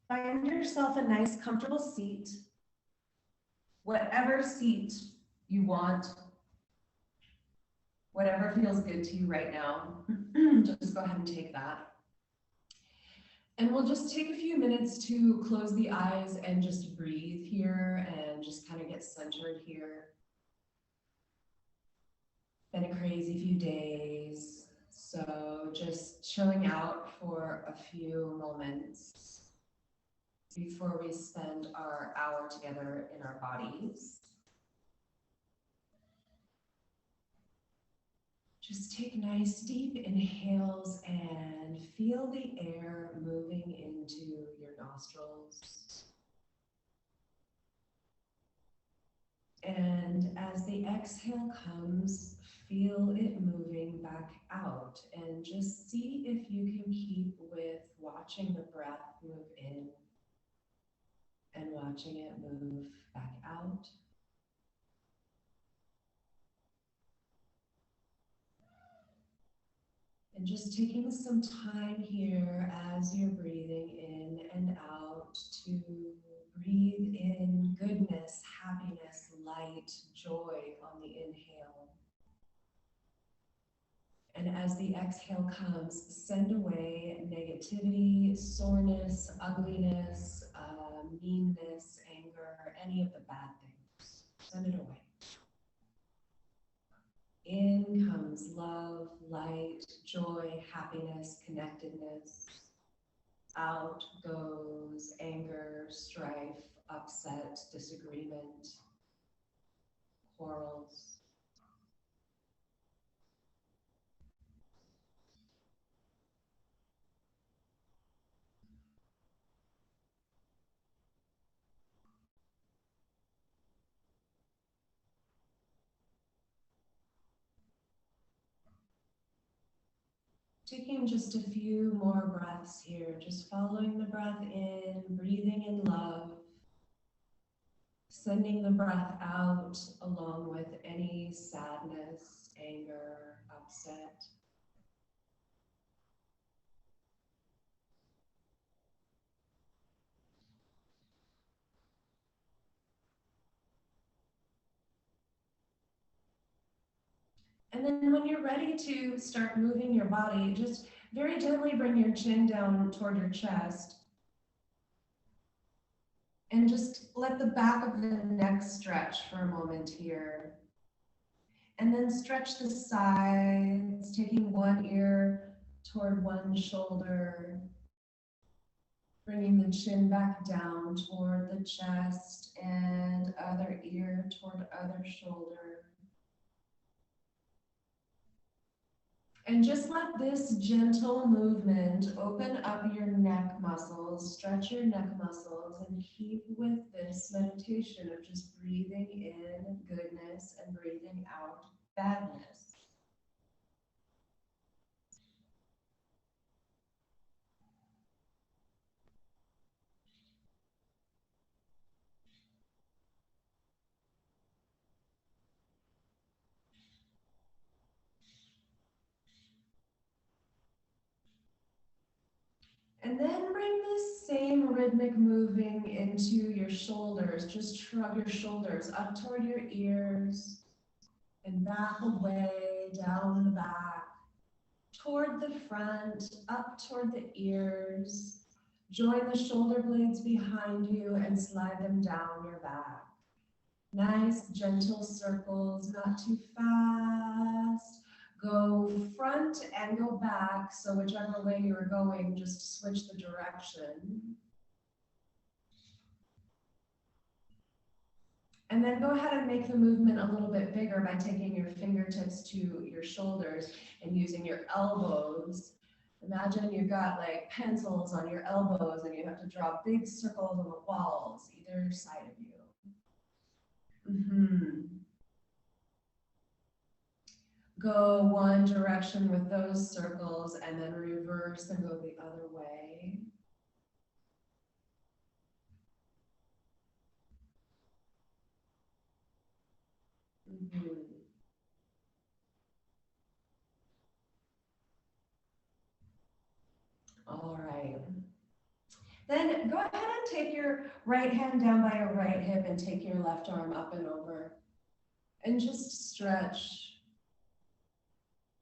Find yourself a nice, comfortable seat, whatever seat you want, whatever feels good to you right now. Just go ahead and take that. And we'll just take a few minutes to close the eyes and just breathe here and just kind of get centered here. Been a crazy few days, so just chilling out for a few moments before we spend our hour together in our bodies. Just take nice deep inhales and feel the air moving into your nostrils. And as the exhale comes, feel it moving back out, and just see if you can keep with watching the breath move in and watching it move back out. And just taking some time here as you're breathing in and out to breathe in goodness, happiness, light, joy on the inhale. And as the exhale comes, send away negativity, soreness, ugliness, meanness, anger, any of the bad things. Send it away. In comes love, light, joy, happiness, connectedness. Out goes anger, strife, upset, disagreement, quarrels. Taking just a few more breaths here, just following the breath in, breathing in love, sending the breath out along with any sadness, anger, upset. And then when you're ready to start moving your body, just very gently bring your chin down toward your chest. And just let the back of the neck stretch for a moment here. And then stretch the sides, taking one ear toward one shoulder, bringing the chin back down toward the chest and other ear toward other shoulder. And just let this gentle movement open up your neck muscles, stretch your neck muscles, and keep with this meditation of just breathing in goodness and breathing out badness. And then bring this same rhythmic moving into your shoulders. Just shrug your shoulders up toward your ears and back away, down the back, toward the front, up toward the ears. Join the shoulder blades behind you and slide them down your back. Nice, gentle circles, not too fast. Go front and go back, so whichever way you're going, just switch the direction. And then go ahead and make the movement a little bit bigger by taking your fingertips to your shoulders and using your elbows. Imagine you've got like pencils on your elbows and you have to draw big circles on the walls, either side of you. Go one direction with those circles and then reverse and go the other way. Then go ahead and take your right hand down by your right hip and take your left arm up and over. And just stretch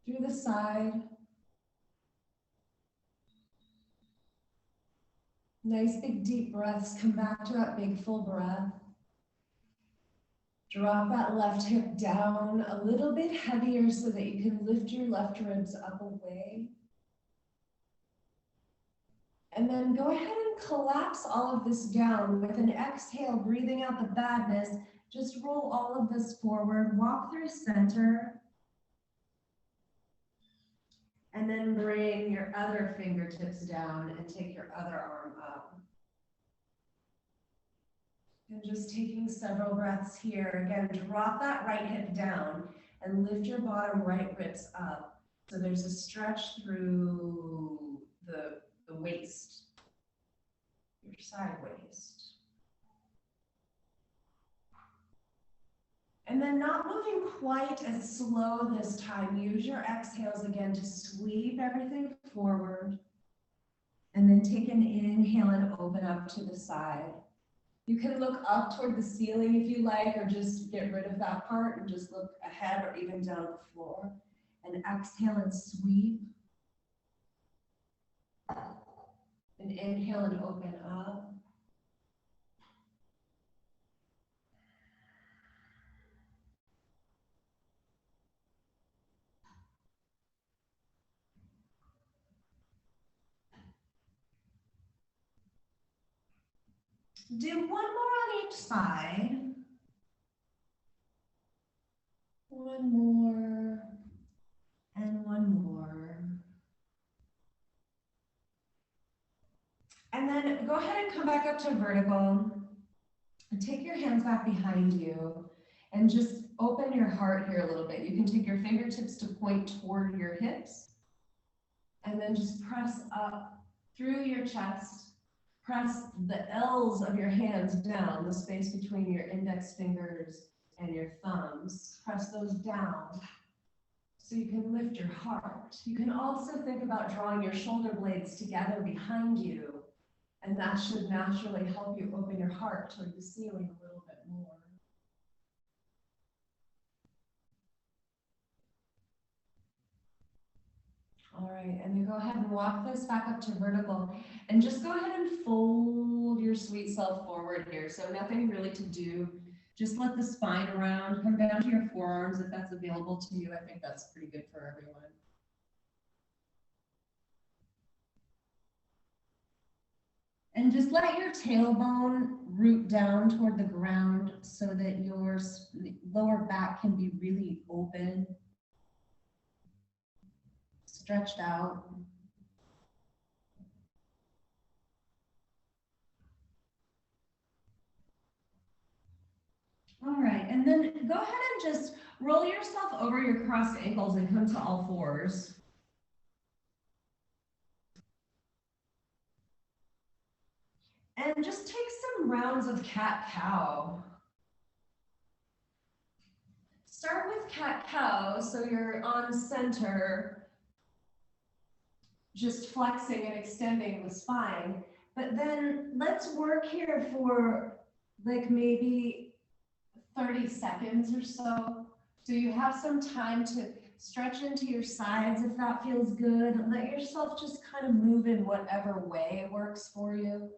through the side. Nice big deep breaths. Come back to that big full breath. Drop that left hip down a little bit heavier so that you can lift your left ribs up away. And then go ahead and collapse all of this down with an exhale, breathing out the badness. Just roll all of this forward, walk through center. And then bring your other fingertips down and take your other arm up. And just taking several breaths here. Again, drop that right hip down and lift your bottom right ribs up. So there's a stretch through the waist, your side waist. And then not moving quite as slow this time. Use your exhales again to sweep everything forward. And then take an inhale and open up to the side. You can look up toward the ceiling if you like, or just get rid of that part and just look ahead or even down the floor. And exhale and sweep. And inhale and open up. Do one more on each side. One more. And one more. And then go ahead and come back up to vertical. And take your hands back behind you. And just open your heart here a little bit. You can take your fingertips to point toward your hips. And then just press up through your chest. Press the L's of your hands down, the space between your index fingers and your thumbs. Press those down so you can lift your heart. You can also think about drawing your shoulder blades together behind you, and that should naturally help you open your heart toward the ceiling a little bit more. All right, and then go ahead and walk this back up to vertical, and just go ahead and fold your sweet self forward here. So nothing really to do. Just let the spine around, come down to your forearms if that's available to you. I think that's pretty good for everyone. And just let your tailbone root down toward the ground so that your lower back can be really open, stretched out. All right, and then go ahead and just roll yourself over your crossed ankles and come to all fours. And just take some rounds of cat-cow. Start with cat-cow, so you're on center, just flexing and extending the spine. But then let's work here for like maybe 30 seconds or so. So you have some time to stretch into your sides if that feels good. Let yourself just kind of move in whatever way works for you.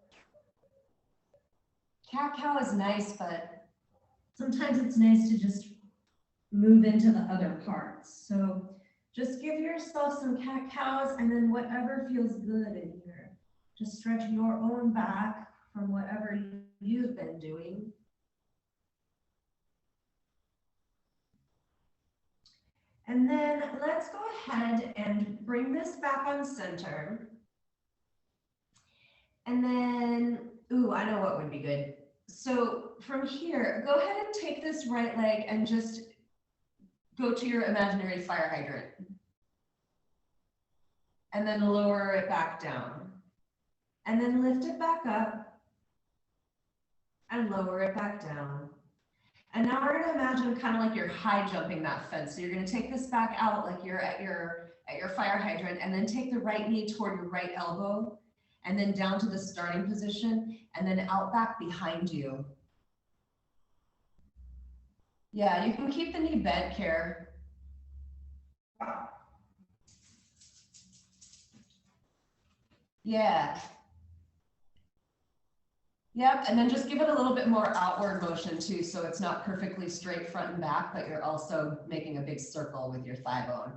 Cat-cow is nice, but sometimes it's nice to just move into the other parts. So just give yourself some cat-cows and then whatever feels good in here. Just stretch your own back from whatever you've been doing. And then let's go ahead and bring this back on center. And then, ooh, I know what would be good. So from here, go ahead and take this right leg and just go to your imaginary fire hydrant. And then lower it back down. And then lift it back up and lower it back down. And now we're gonna imagine kind of like you're high jumping that fence. So you're gonna take this back out like you're at your fire hydrant, and then take the right knee toward your right elbow and then down to the starting position, and then out back behind you. Yeah, you can keep the knee bent here. Yeah. Yep, and then just give it a little bit more outward motion too, so it's not perfectly straight front and back, but you're also making a big circle with your thigh bone.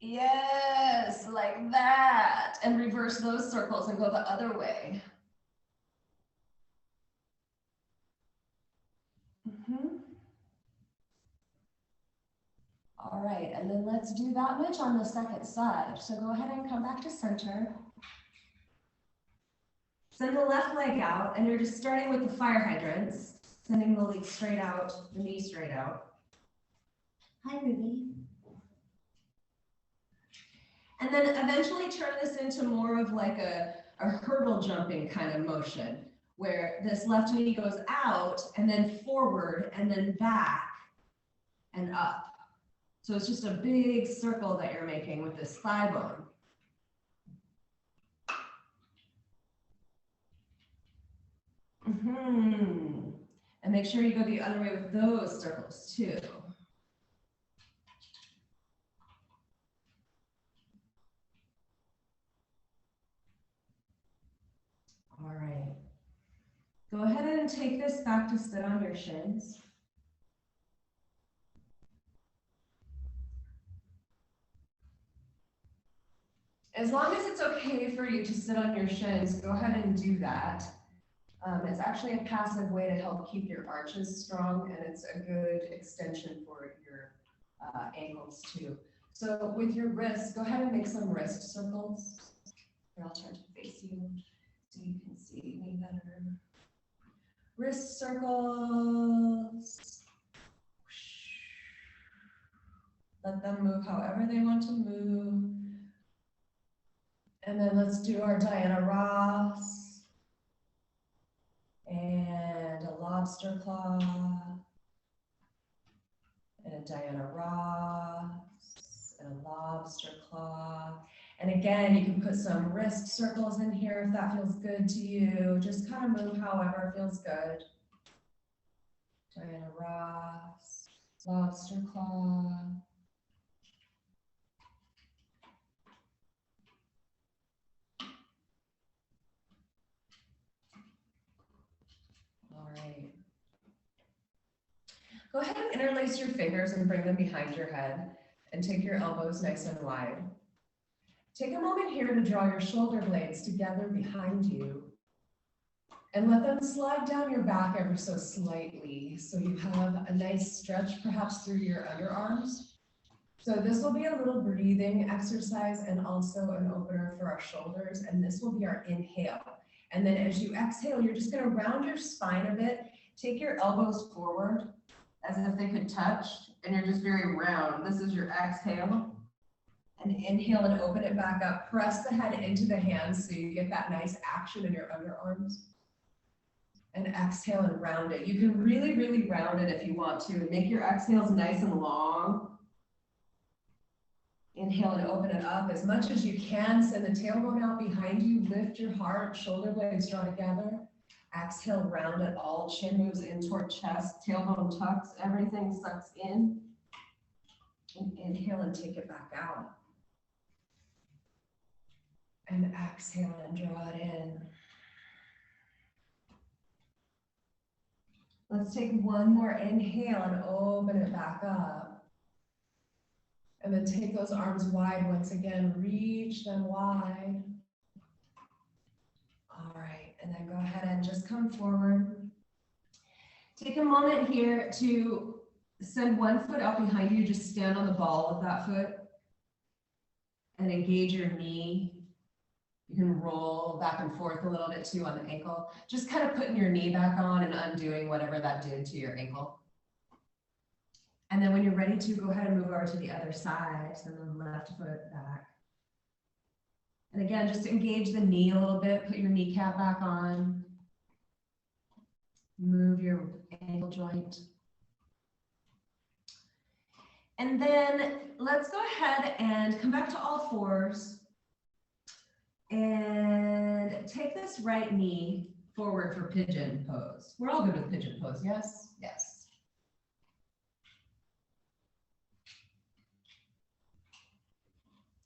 Yes, like that. And reverse those circles and go the other way. All right, and then let's do that much on the second side. So go ahead and come back to center. Send the left leg out, and you're just starting with the fire hydrants, sending the leg straight out, the knee straight out. Hi, Ruby. And then eventually turn this into more of like a hurdle jumping kind of motion, where this left knee goes out and then forward and then back and up. So it's just a big circle that you're making with this thigh bone. And make sure you go the other way with those circles too. All right. Go ahead and take this back to sit on your shins. As long as it's okay for you to sit on your shins, go ahead and do that. It's actually a passive way to help keep your arches strong, and it's a good extension for your ankles too. So with your wrists, go ahead and make some wrist circles. Here, I'll turn to face you so you can see me better. Wrist circles. Let them move however they want to move. And then let's do our Diana Ross. And a lobster claw. And a Diana Ross. And a lobster claw. And again, you can put some wrist circles in here if that feels good to you. Just kind of move however feels good. Diana Ross, lobster claw. All right. Go ahead and interlace your fingers and bring them behind your head and take your elbows nice and wide. Take a moment here to draw your shoulder blades together behind you and let them slide down your back ever so slightly so you have a nice stretch perhaps through your underarms. So this will be a little breathing exercise and also an opener for our shoulders, and this will be our inhale. And then as you exhale, you're just gonna round your spine a bit, take your elbows forward as if they could touch, and you're just very round. This is your exhale. And inhale and open it back up. Press the head into the hands so you get that nice action in your underarms. And exhale and round it. You can really, really round it if you want to. Make your exhales nice and long. Inhale and open it up as much as you can. Send the tailbone out behind you. Lift your heart, shoulder blades draw together. Exhale, round it all. Chin moves in toward chest. Tailbone tucks. Everything sucks in. And inhale and take it back out. And exhale and draw it in. Let's take one more inhale and open it back up. And then take those arms wide once again. Reach them wide. All right, and then go ahead and just come forward. Take a moment here to send one foot out behind you. Just stand on the ball of that foot and engage your knee. You can roll back and forth a little bit too on the ankle. Just kind of putting your knee back on and undoing whatever that did to your ankle. And then when you're ready to, go ahead and move over to the other side. So the left foot back. And again, just engage the knee a little bit. Put your kneecap back on. Move your ankle joint. And then let's go ahead and come back to all fours. this right knee forward for pigeon pose. We're all good with pigeon pose, yes? Yes.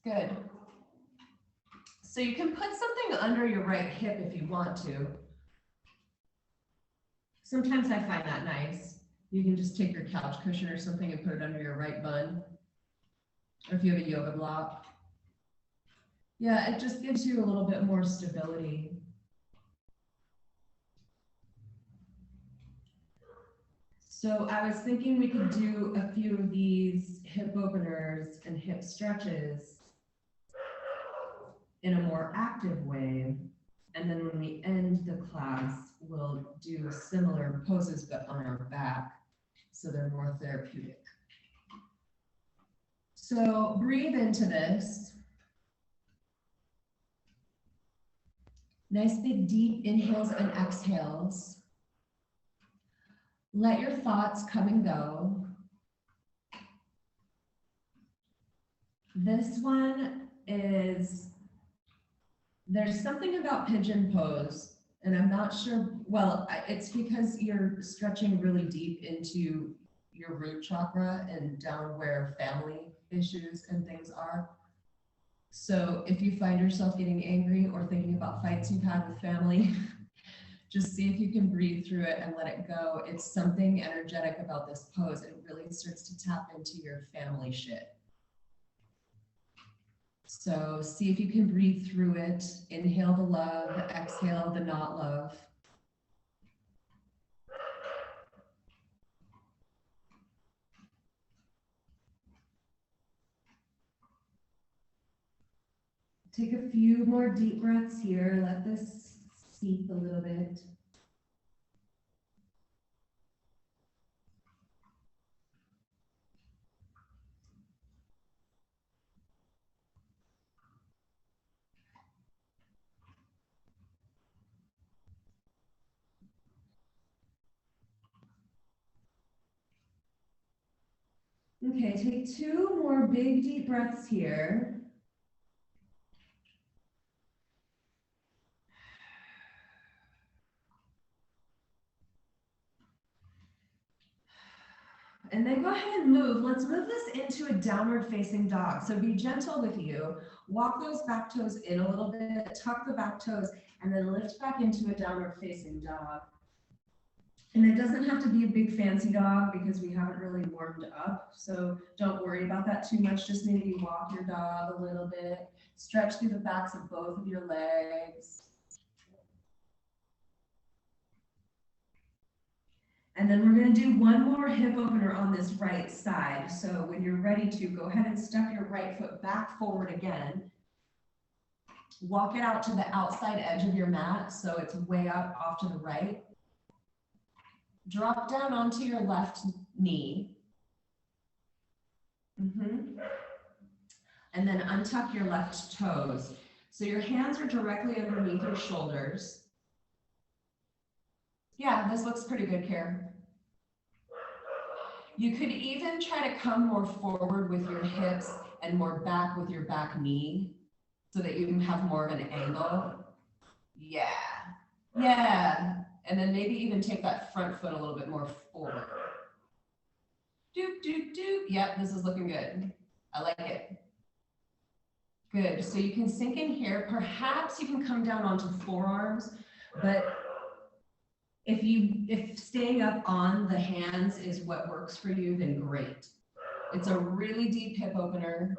Good. So you can put something under your right hip if you want to. Sometimes I find that nice. You can just take your couch cushion or something and put it under your right bun. Or if you have a yoga block. Yeah, it just gives you a little bit more stability. So I was thinking we could do a few of these hip openers and hip stretches in a more active way. And then when we end the class, we'll do similar poses, but on our back, so they're more therapeutic. So breathe into this. Nice big deep inhales and exhales. Let your thoughts come and go. This one is, there's something about pigeon pose, and I'm not sure, well, it's because you're stretching really deep into your root chakra and down where family issues and things are. So if you find yourself getting angry or thinking about fights you've had with family, just see if you can breathe through it and let it go. It's something energetic about this pose. It really starts to tap into your family shit. So see if you can breathe through it. Inhale the love, exhale the not love. Take a few more deep breaths here. Let this seep a little bit. Okay, take 2 more big deep breaths here. And then go ahead and move. Let's move this into a downward facing dog. So be gentle with you. Walk those back toes in a little bit, tuck the back toes, and then lift back into a downward facing dog. And it doesn't have to be a big fancy dog because we haven't really warmed up. So don't worry about that too much. Just maybe walk your dog a little bit. Stretch through the backs of both of your legs. And then we're going to do one more hip opener on this right side. So when you're ready to, go ahead and step your right foot back forward again. Walk it out to the outside edge of your mat so it's way out off to the right. Drop down onto your left knee. And then untuck your left toes. So your hands are directly underneath your shoulders. Yeah, this looks pretty good, Karen. You could even try to come more forward with your hips and more back with your back knee so that you can have more of an angle. Yeah. Yeah. And then maybe even take that front foot a little bit more forward. Doop, doop, doop. Yep, this is looking good. I like it. Good. So you can sink in here. Perhaps you can come down onto forearms, but if staying up on the hands is what works for you, then great. It's a really deep hip opener,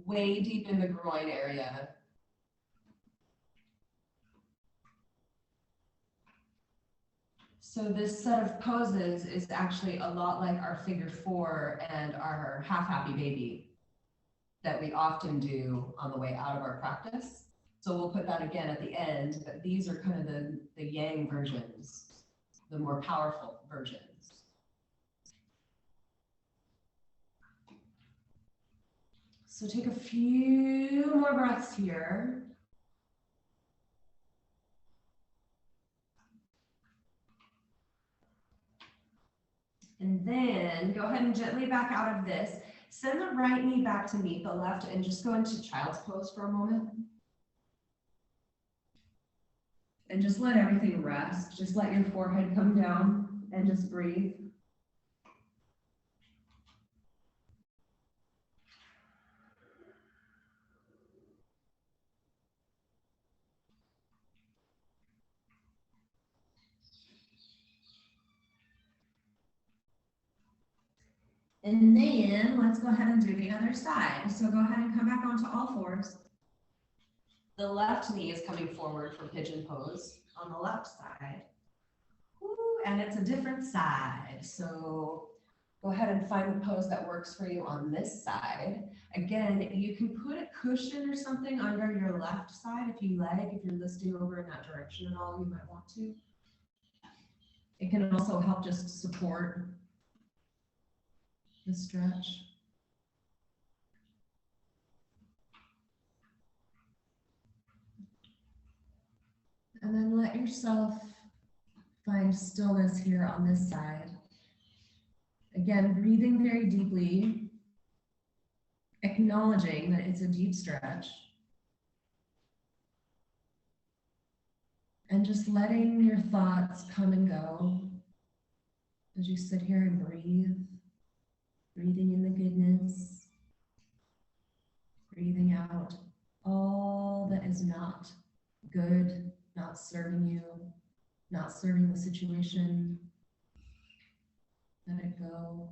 way deep in the groin area. So this set of poses is actually a lot like our figure 4 and our half happy baby that we often do on the way out of our practice. So we'll put that again at the end, but these are kind of the yang versions, the more powerful versions. So take a few more breaths here. And then go ahead and gently back out of this. Send the right knee back to meet the left and just go into child's pose for a moment. And just let everything rest. Just let your forehead come down and just breathe. And then let's go ahead and do the other side. So go ahead and come back onto all fours. The left knee is coming forward for pigeon pose on the left side. Woo, and it's a different side. So go ahead and find the pose that works for you on this side. Again, you can put a cushion or something under your left side if you like. If you're listing over in that direction at all, you might want to. It can also help just support the stretch. And then let yourself find stillness here on this side. Again, breathing very deeply, acknowledging that it's a deep stretch. And just letting your thoughts come and go as you sit here and breathe. Breathing in the goodness, breathing out all that is not good, not serving you, not serving the situation. Let it go.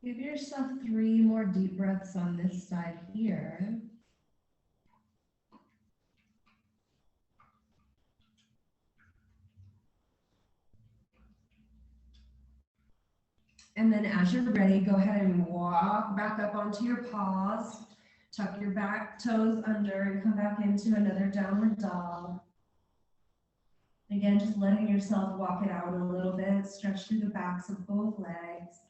Give yourself 3 more deep breaths on this side here. And then as you're ready, go ahead and walk back up onto your paws. Tuck your back toes under and come back into another downward dog. Again, just letting yourself walk it out a little bit. Stretch through the backs of both legs.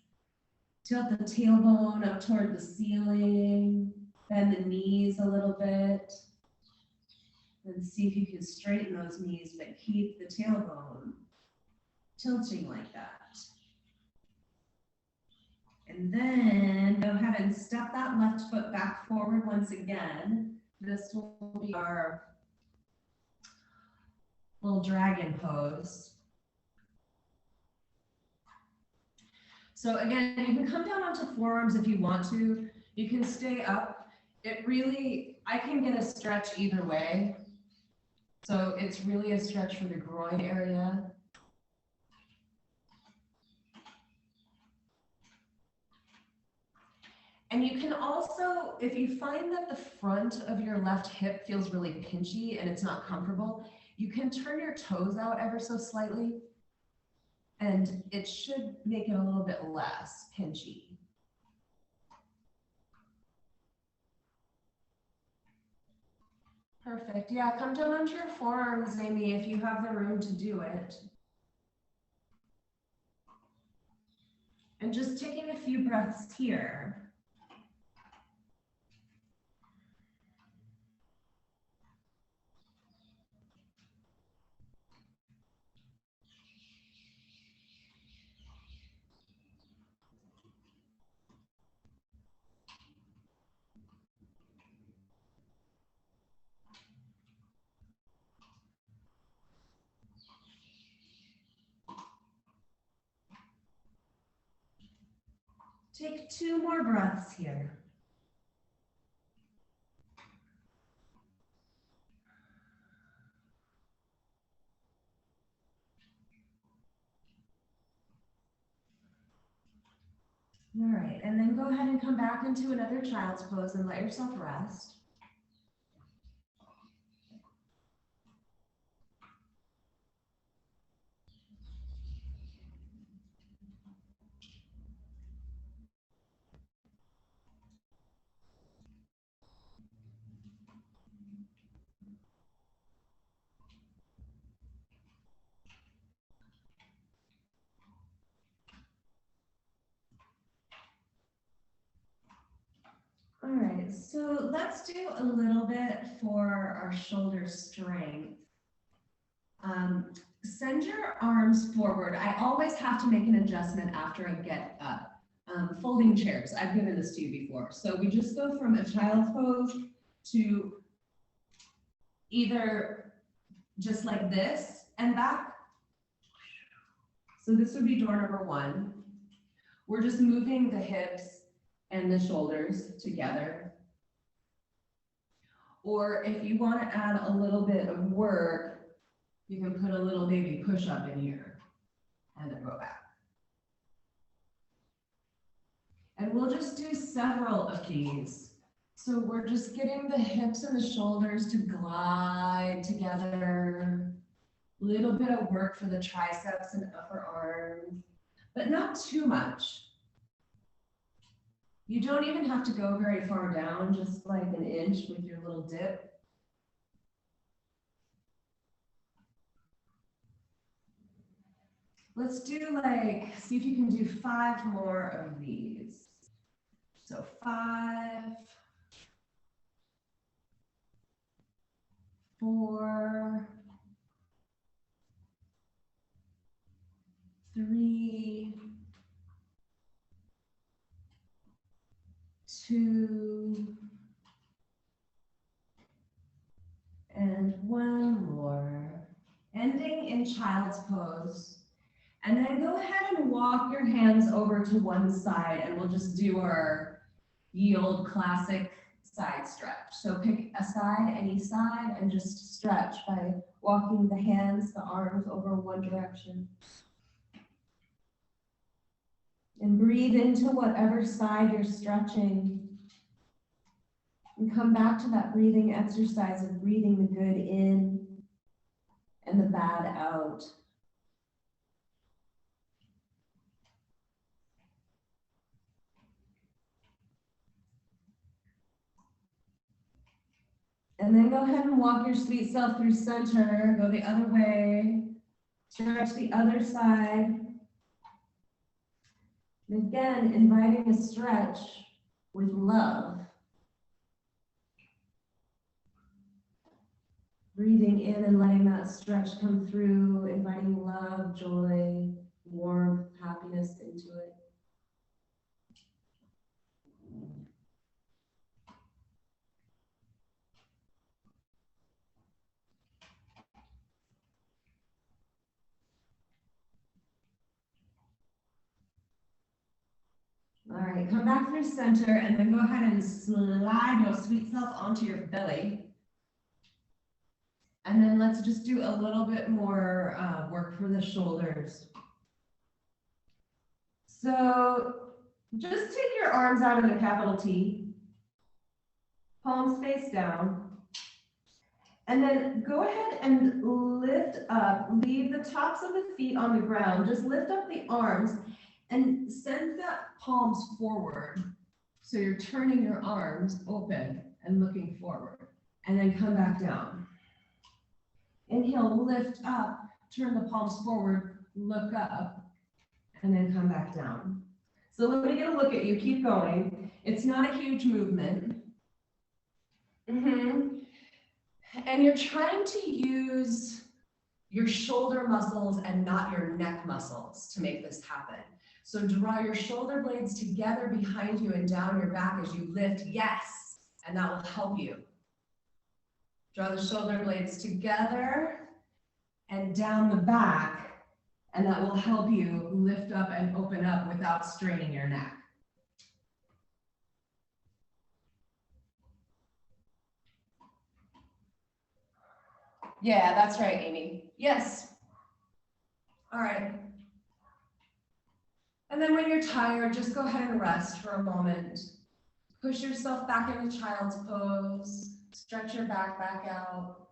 Tilt the tailbone up toward the ceiling. Bend the knees a little bit. And see if you can straighten those knees, but keep the tailbone tilting like that. And then go ahead and step that left foot back forward once again. This will be our little dragon pose. So again, you can come down onto forearms if you want to. You can stay up. I can get a stretch either way. So it's really a stretch for the groin area. And you can also, if you find that the front of your left hip feels really pinchy and it's not comfortable, you can turn your toes out ever so slightly, and it should make it a little bit less pinchy. Perfect. Yeah, come down onto your forearms, Amy, if you have the room to do it. And just taking a few breaths here. Take 2 more breaths here. All right, and then go ahead and come back into another child's pose and let yourself rest. All right, right, so let's do a little bit for our shoulder strength. Send your arms forward. I always have to make an adjustment after I get up. Folding chairs, I've given this to you before. So we just go from a child's pose to either just like this and back. So this would be door number one. We're just moving the hips and the shoulders together. Or if you want to add a little bit of work, you can put a little baby push-up in here and then go back. And we'll just do several of these. So we're just getting the hips and the shoulders to glide together. A little bit of work for the triceps and upper arms, but not too much. You don't even have to go very far down, just like an inch with your little dip. Let's do like, see if you can do 5 more of these. So 5, 4, 3, 2, and 1 more. Ending in child's pose. And then go ahead and walk your hands over to one side and we'll just do our yield classic side stretch. So pick a side, any side, and just stretch by walking the hands, the arms over one direction. And breathe into whatever side you're stretching. And come back to that breathing exercise of breathing the good in and the bad out. And then go ahead and walk your sweet self through center, go the other way, stretch the other side. And again, inviting a stretch with love. Breathing in and letting that stretch come through, inviting love, joy, warmth, happiness into it. All right, come back through center and then go ahead and slide your sweet self onto your belly. And then let's just do a little bit more work for the shoulders. So just take your arms out of the capital T, palms face down, and then go ahead and lift up, leave the tops of the feet on the ground, just lift up the arms and send the palms forward. So you're turning your arms open and looking forward, and then come back down. Inhale, lift up, turn the palms forward, look up, and then come back down. So let me get a look at you, keep going. It's not a huge movement. And you're trying to use your shoulder muscles and not your neck muscles to make this happen. So draw your shoulder blades together behind you and down your back as you lift, yes, and that will help you. Draw the shoulder blades together and down the back, and that will help you lift up and open up without straining your neck. Yeah, that's right, Amy. Yes. All right. And then when you're tired, just go ahead and rest for a moment. Push yourself back into child's pose. Stretch your back out.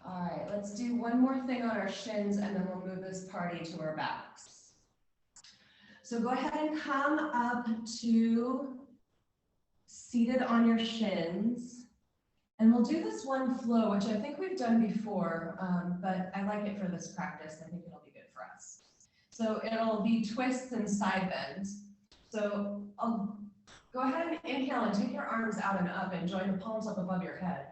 All right, let's do one more thing on our shins and then we'll move this party to our backs. So go ahead and come up to seated on your shins. And we'll do this one flow, which I think we've done before, but I like it for this practice. I think it'll be good for us. So it'll be twists and side bends. So I'll go ahead and inhale and take your arms out and up and join the palms up above your head.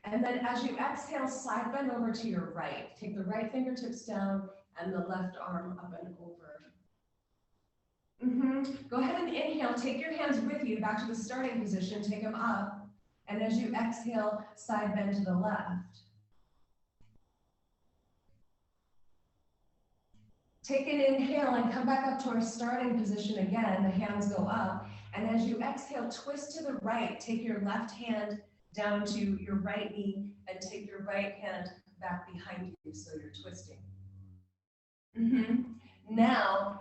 And then as you exhale, side bend over to your right. Take the right fingertips down and the left arm up and over. Go ahead and inhale, take your hands with you back to the starting position, take them up. And as you exhale, side bend to the left. Take an inhale and come back up to our starting position again. The hands go up. And as you exhale, twist to the right. Take your left hand down to your right knee and take your right hand back behind you so you're twisting. Now,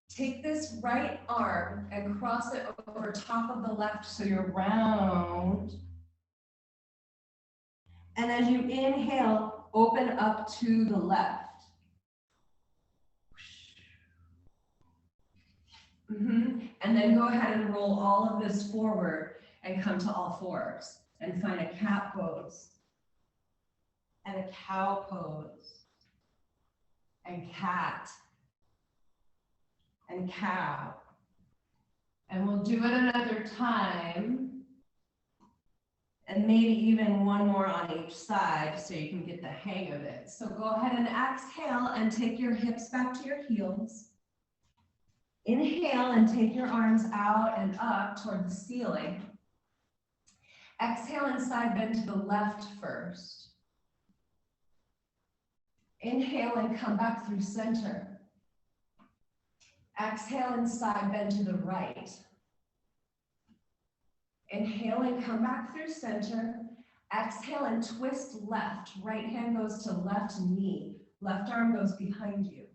take this right arm and cross it over top of the left so you're round. And as you inhale, open up to the left. And then go ahead and roll all of this forward and come to all fours and find a cat pose and a cow pose and cat and cow. And we'll do it another time and maybe even one more on each side so you can get the hang of it. So go ahead and exhale and take your hips back to your heels. Inhale and take your arms out and up toward the ceiling. Exhale and side bend to the left first. Inhale and come back through center. Exhale and side bend to the right. Inhale and come back through center. Exhale and twist left. Right hand goes to left knee. Left arm goes behind you.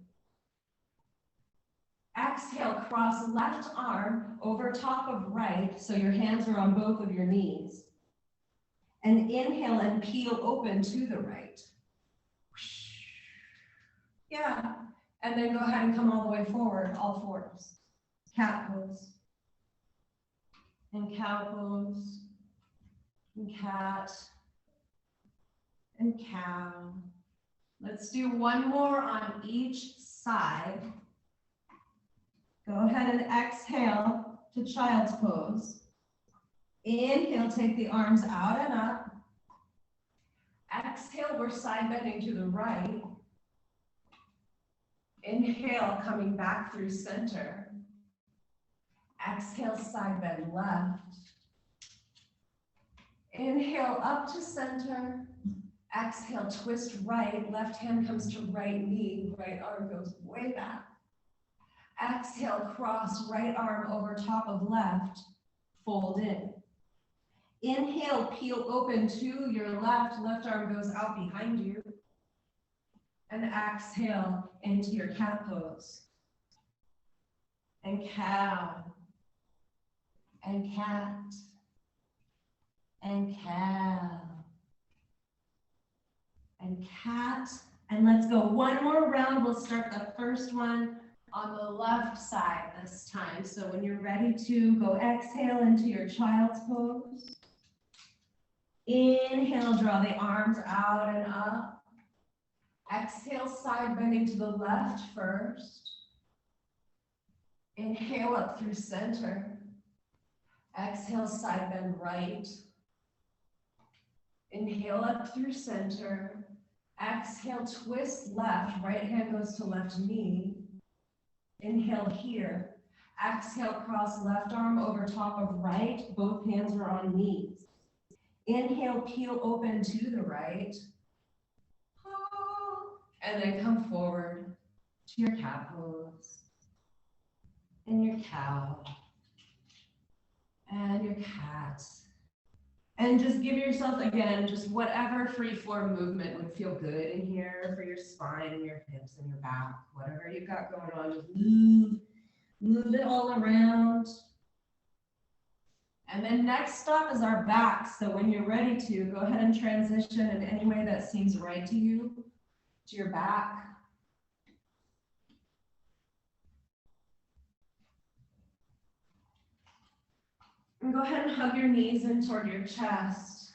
Exhale, cross left arm over top of right, so your hands are on both of your knees. And inhale and peel open to the right. Yeah, and then go ahead and come all the way forward, all fours. Cat pose, and cow pose, and cat, and cow. Let's do one more on each side. Go ahead and exhale to child's pose. Inhale, take the arms out and up. Exhale, we're side bending to the right. Inhale, coming back through center. Exhale, side bend left. Inhale, up to center. Exhale, twist right. Left hand comes to right knee. Right arm goes way back. Exhale, cross right arm over top of left, fold in. Inhale, peel open to your left, left arm goes out behind you. And exhale into your cat pose. And cow, and cat, and cow, and cat. And let's go one more round. We'll start the first one on the left side this time. So when you're ready to go exhale into your child's pose. Inhale, draw the arms out and up. Exhale, side bending to the left first. Inhale up through center. Exhale, side bend right. Inhale up through center. Exhale, twist left. Right hand goes to left knee. Inhale here. Exhale, cross left arm over top of right. Both hands are on knees. Inhale, peel open to the right. And then come forward to your cat pose. And your cow. And your cat. And just give yourself, again, just whatever free form movement would feel good in here for your spine and your hips and your back. Whatever you've got going on, just move it all around. And then next stop is our back. So when you're ready to, go ahead and transition in any way that seems right to you, to your back. And go ahead and hug your knees in toward your chest.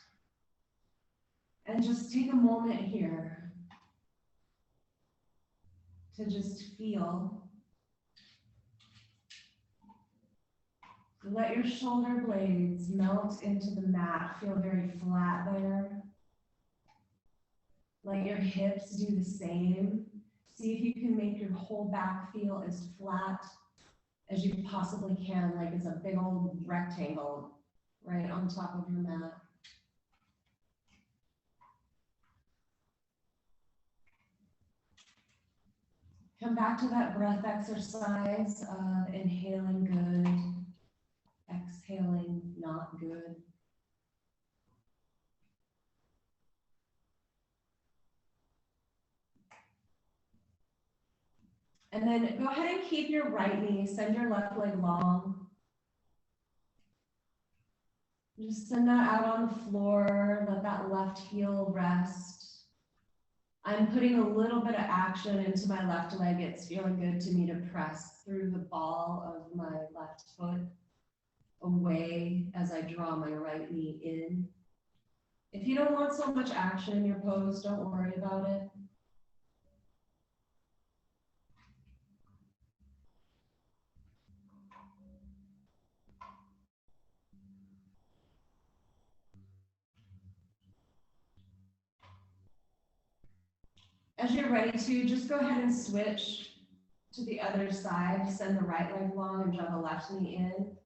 And just take a moment here. to just feel. Let your shoulder blades melt into the mat, feel very flat there. Let your hips do the same. See if you can make your whole back feel as flat as you possibly can, like it's a big old rectangle right on top of your mat. Come back to that breath exercise of inhaling good, exhaling not good. And then go ahead and keep your right knee, send your left leg long. Just send that out on the floor, let that left heel rest. I'm putting a little bit of action into my left leg. It's feeling good to me to press through the ball of my left foot away as I draw my right knee in. If you don't want so much action in your pose, don't worry about it. As you're ready to, just go ahead and switch to the other side. Send the right leg long and draw the left knee in.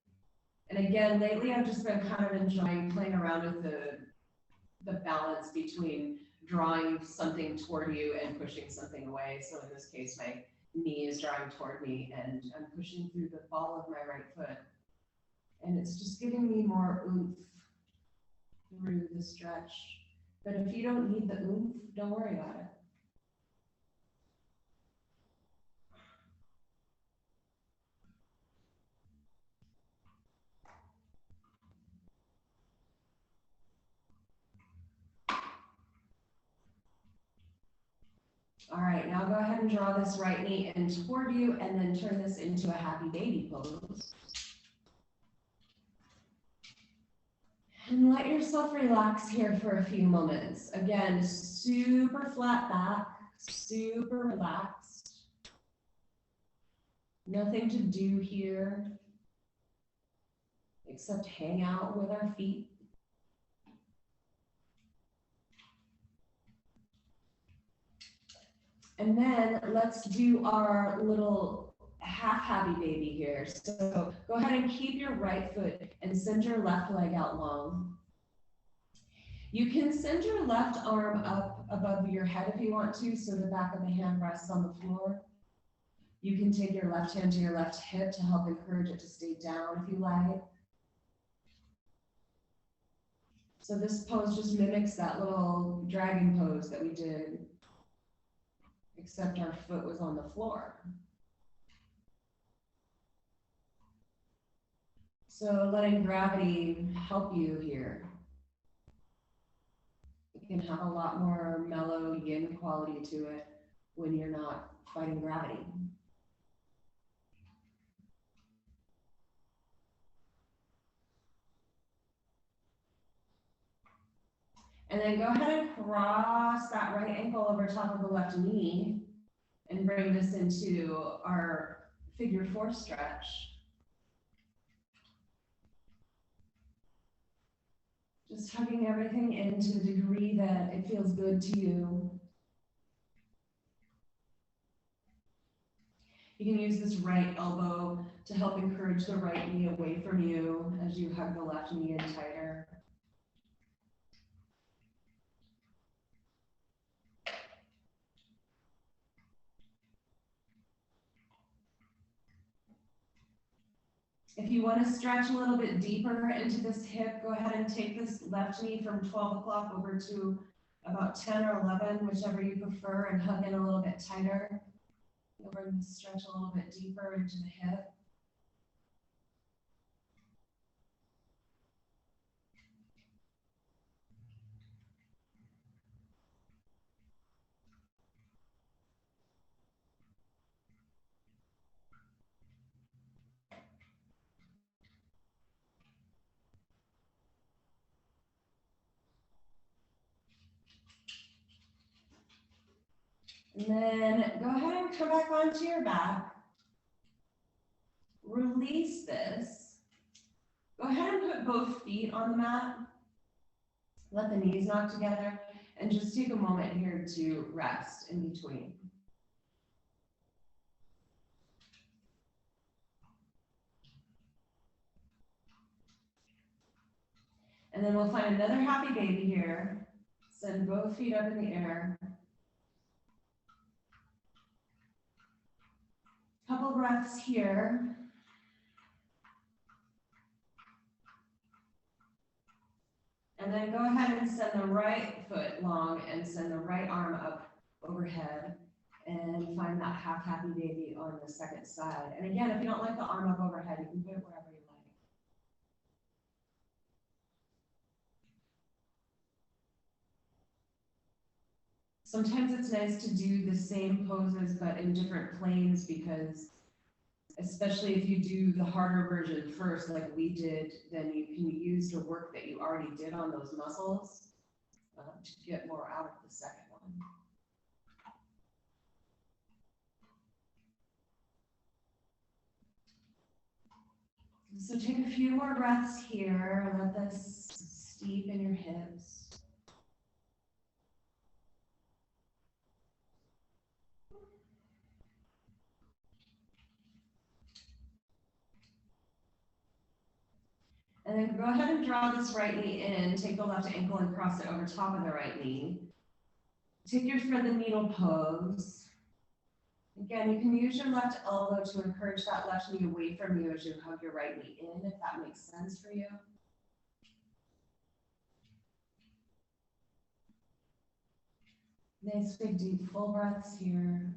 And again, lately I've just been kind of enjoying playing around with the balance between drawing something toward you and pushing something away. So in this case, my knee is drawing toward me and I'm pushing through the ball of my right foot. And it's just giving me more oomph through the stretch. But if you don't need the oomph, don't worry about it. All right, now go ahead and draw this right knee in toward you and then turn this into a happy baby pose. And let yourself relax here for a few moments. Again, super flat back, super relaxed. Nothing to do here except hang out with our feet. And then let's do our little half happy baby here. So go ahead and keep your right foot and send your left leg out long. You can send your left arm up above your head if you want to, so the back of the hand rests on the floor. You can take your left hand to your left hip to help encourage it to stay down if you like. So this pose just mimics that little dragon pose that we did, except our foot was on the floor. So letting gravity help you here. It can have a lot more mellow yin quality to it when you're not fighting gravity. And then go ahead and cross that right ankle over top of the left knee and bring this into our figure four stretch. Just hugging everything in to the degree that it feels good to you. You can use this right elbow to help encourage the right knee away from you as you hug the left knee in tighter. If you want to stretch a little bit deeper into this hip, go ahead and take this left knee from 12 o'clock over to about 10 or 11, whichever you prefer, and hug in a little bit tighter. You'll bring the stretch a little bit deeper into the hip. And then go ahead and come back onto your back. Release this. Go ahead and put both feet on the mat. Let the knees knock together and just take a moment here to rest in between. And then we'll find another happy baby here. Send both feet up in the air. Couple breaths here. And then go ahead and send the right foot long and send the right arm up overhead and find that half happy baby on the second side. And again, if you don't like the arm up overhead, you can put it wherever you like. Sometimes it's nice to do the same poses but in different planes, because especially if you do the harder version first like we did, then you can use the work that you already did on those muscles to get more out of the second one. So take a few more breaths here. Let this steep in your hips. And then go ahead and draw this right knee in. Take the left ankle and cross it over top of the right knee. Take your thread the needle pose. Again, you can use your left elbow to encourage that left knee away from you as you hug your right knee in, if that makes sense for you. Nice big deep full breaths here.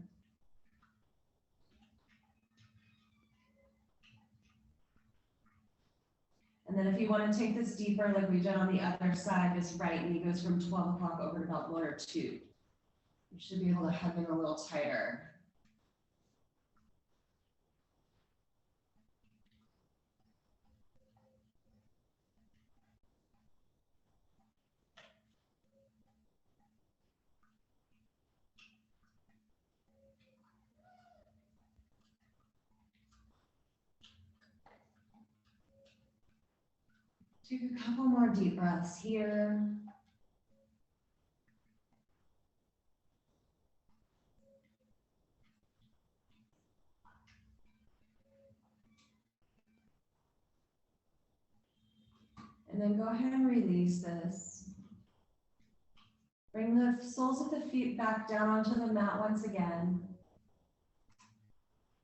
And then if you want to take this deeper, like we've done on the other side, this right knee goes from 12 o'clock over to about 1 or 2. You should be able to hug in a little tighter. Take a couple more deep breaths here. And then go ahead and release this. Bring the soles of the feet back down onto the mat once again.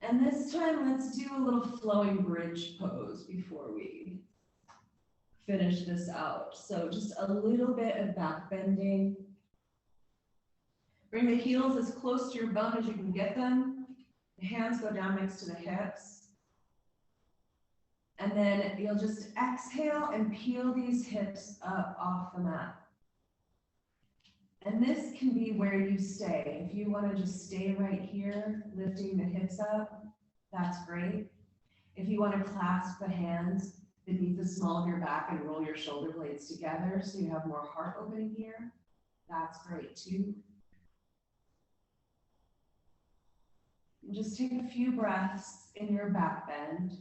And this time, let's do a little flowing bridge pose before we finish this out. So just a little bit of back bending. Bring the heels as close to your bum as you can get them. The hands go down next to the hips. And then you'll just exhale and peel these hips up off the mat. And this can be where you stay. If you want to just stay right here, lifting the hips up, that's great. If you want to clasp the hands beneath the small of your back and roll your shoulder blades together so you have more heart opening here, that's great too. And just take a few breaths in your back bend.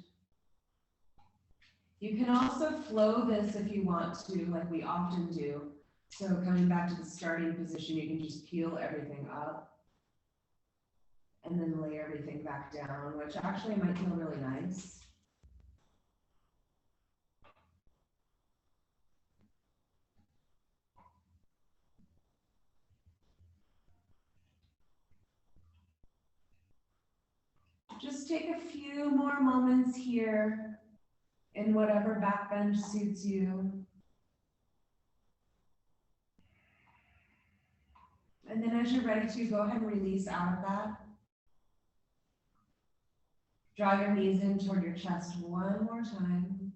You can also flow this if you want to, like we often do. So coming back to the starting position, you can just peel everything up and then lay everything back down, which actually might feel really nice. Just take a few more moments here in whatever back bend suits you. And then as you're ready to, go ahead and release out of that. Draw your knees in toward your chest one more time.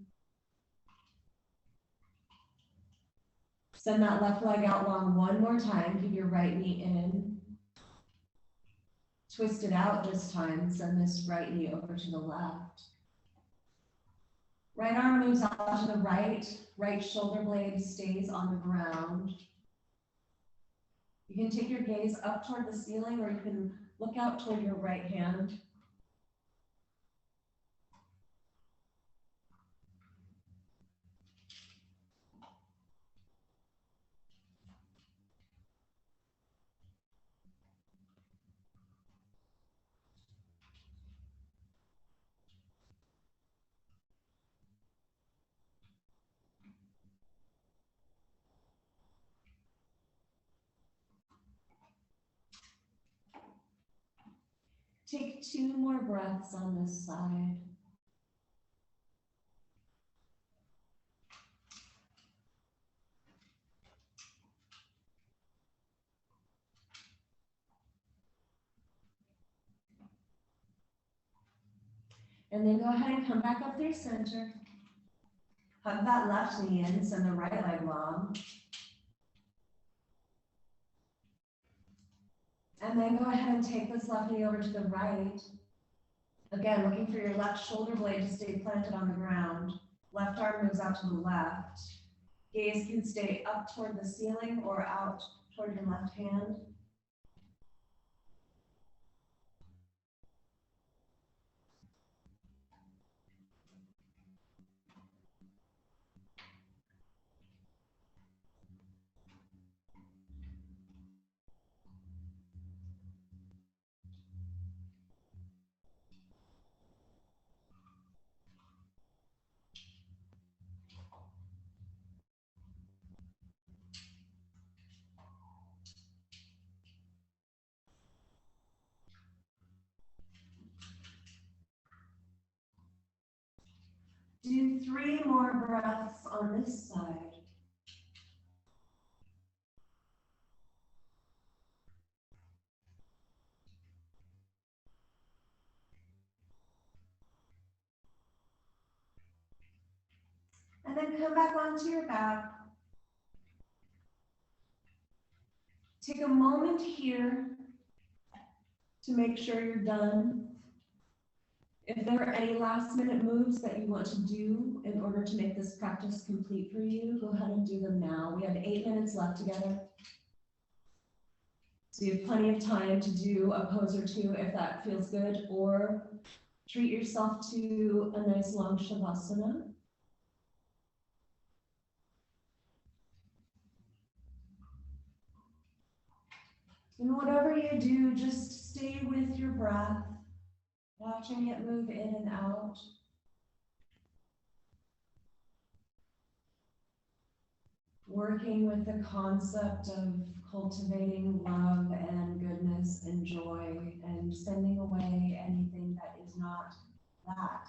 Send that left leg out long one more time. Keep your right knee in. Twist it out this time. Send this right knee over to the left. Right arm moves out to the right. Right shoulder blade stays on the ground. You can take your gaze up toward the ceiling, or you can look out toward your right hand. Take 2 more breaths on this side. And then go ahead and come back up through center. Hug that left knee in, send the right leg long. And then go ahead and take this left knee over to the right. Again, looking for your left shoulder blade to stay planted on the ground. Left arm moves out to the left. Gaze can stay up toward the ceiling or out toward your left hand. Do 3 more breaths on this side. And then come back onto your back. Take a moment here to make sure you're done. If there are any last minute moves that you want to do in order to make this practice complete for you, go ahead and do them now. We have 8 minutes left together. So you have plenty of time to do a pose or 2 if that feels good, or treat yourself to a nice long savasana. And whatever you do, just stay with your breath, watching it move in and out. Working with the concept of cultivating love and goodness and joy and sending away anything that is not that.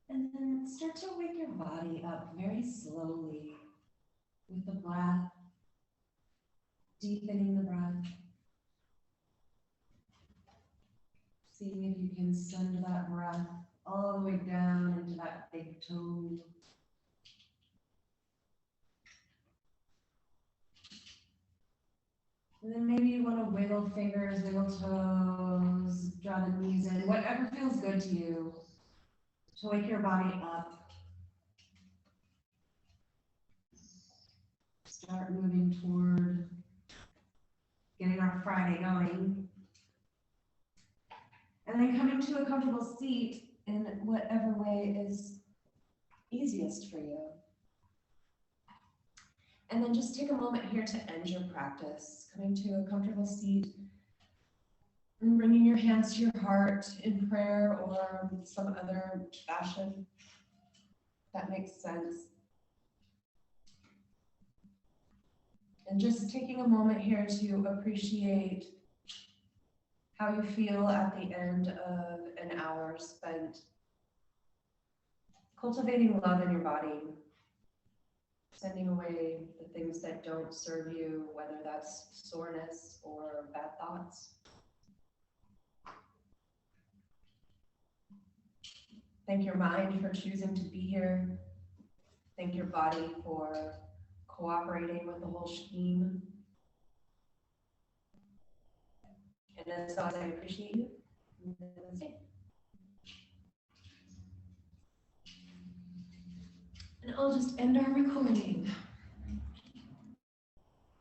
And then start to wake your body up very slowly with the breath, deepening the breath. Seeing if you can send that breath all the way down into that big toe. And then maybe you want to wiggle fingers, wiggle toes, draw the knees in, whatever feels good to you to wake your body up. Start moving toward getting our Friday going. And then coming to a comfortable seat in whatever way is easiest for you. And then just take a moment here to end your practice, coming to a comfortable seat and bringing your hands to your heart in prayer or some other fashion that makes sense. And just taking a moment here to appreciate how you feel at the end of an hour spent cultivating love in your body, sending away the things that don't serve you, whether that's soreness or bad thoughts. Thank your mind for choosing to be here. Thank your body for cooperating with the whole scheme. And as always, I appreciate you. Namaste. And I'll just end our recording.